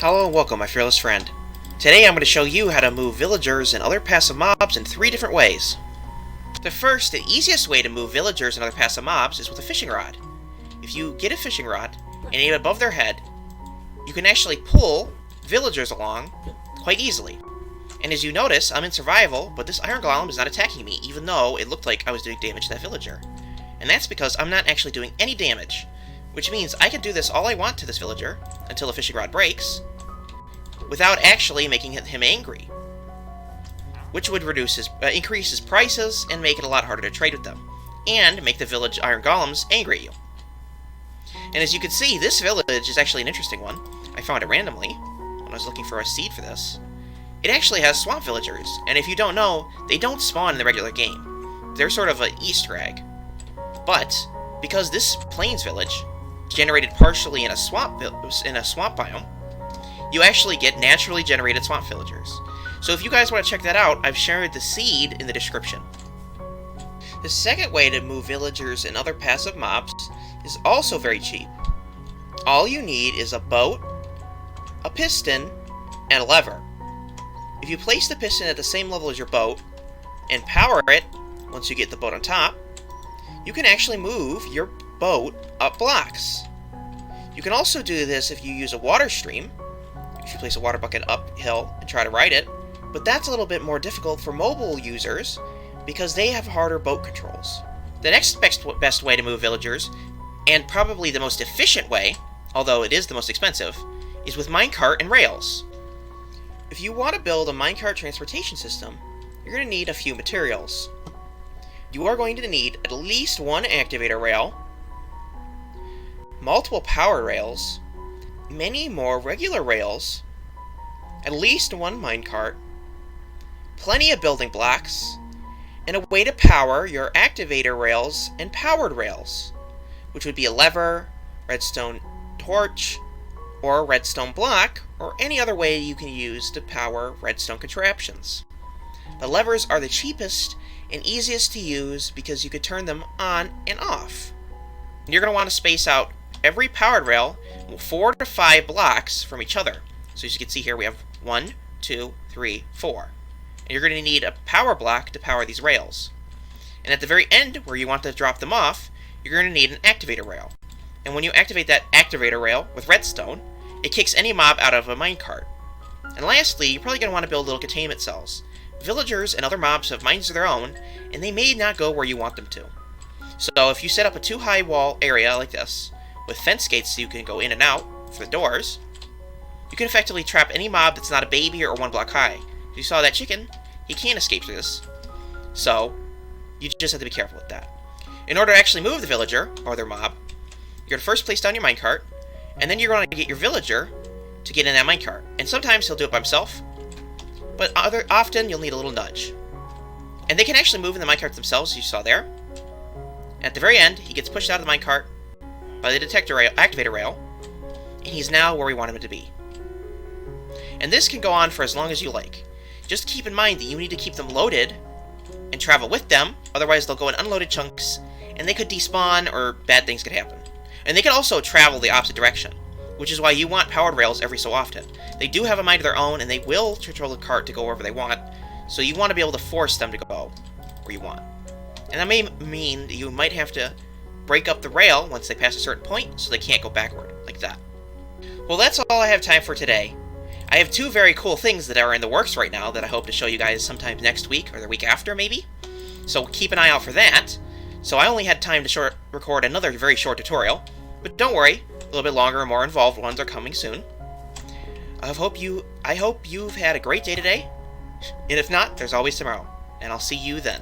Hello and welcome, my fearless friend. Today I'm going to show you how to move villagers and other passive mobs in 3 different ways. The first and easiest way to move villagers and other passive mobs is with a fishing rod. If you get a fishing rod and aim it above their head, you can actually pull villagers along quite easily. And as you notice, I'm in survival, but this iron golem is not attacking me, even though it looked like I was doing damage to that villager. And that's because I'm not actually doing any damage, which means I can do this all I want to this villager until the fishing rod breaks, without actually making him angry, which would increase his prices and make it a lot harder to trade with them, and make the village iron golems angry at you. And as you can see, this village is actually an interesting one. I found it randomly when I was looking for a seed for this. It actually has swamp villagers, and if you don't know, they don't spawn in the regular game. They're sort of an Easter egg. But because this plains village is generated partially in a swamp biome, you actually get naturally generated swamp villagers. So if you guys want to check that out, I've shared the seed in the description. The second way to move villagers and other passive mobs is also very cheap. All you need is a boat, a piston, and a lever. If you place the piston at the same level as your boat, and power it once you get the boat on top, you can actually move your boat up blocks. You can also do this if you use a water stream, if you place a water bucket uphill and try to ride it, but that's a little bit more difficult for mobile users because they have harder boat controls. The next best way to move villagers, and probably the most efficient way, although it is the most expensive, is with minecart and rails. If you want to build a minecart transportation system, you're going to need a few materials. You are going to need at least one activator rail, multiple power rails, many more regular rails, at least one minecart, plenty of building blocks, and a way to power your activator rails and powered rails, which would be a lever, redstone torch, or a redstone block, or any other way you can use to power redstone contraptions. The levers are the cheapest and easiest to use because you could turn them on and off. You're going to want to space out every powered rail 4 to 5 blocks from each other. So as you can see here, we have 1, 2, 3, 4. And you're going to need a power block to power these rails. And at the very end, where you want to drop them off, you're going to need an activator rail. And when you activate that activator rail with redstone, it kicks any mob out of a minecart. And lastly, you're probably going to want to build little containment cells. Villagers and other mobs have mines of their own, and they may not go where you want them to. So if you set up a 2-high wall area like this, with fence gates so you can go in and out for the doors, you can effectively trap any mob that's not a baby or 1 block high. If you saw that chicken, he can't escape through this. So, you just have to be careful with that. In order to actually move the villager, or their mob, you're going to first place down your minecart, and then you're going to get your villager to get in that minecart. And sometimes he'll do it by himself, but often you'll need a little nudge. And they can actually move in the minecart themselves, as you saw there. At the very end, he gets pushed out of the minecart by the activator rail, and he's now where we want him to be. And this can go on for as long as you like. Just keep in mind that you need to keep them loaded and travel with them, otherwise they'll go in unloaded chunks, and they could despawn or bad things could happen. And they can also travel the opposite direction, which is why you want powered rails every so often. They do have a mind of their own, and they will control the cart to go wherever they want, so you want to be able to force them to go where you want. And that may mean that you might have to break up the rail once they pass a certain point so they can't go backward, like that. Well, that's all I have time for today. I have 2 very cool things that are in the works right now that I hope to show you guys sometime next week, or the week after, maybe. So keep an eye out for that. So I only had time to record another very short tutorial, but don't worry, a little bit longer and more involved ones are coming soon. I hope you've had a great day today, and if not, there's always tomorrow, and I'll see you then.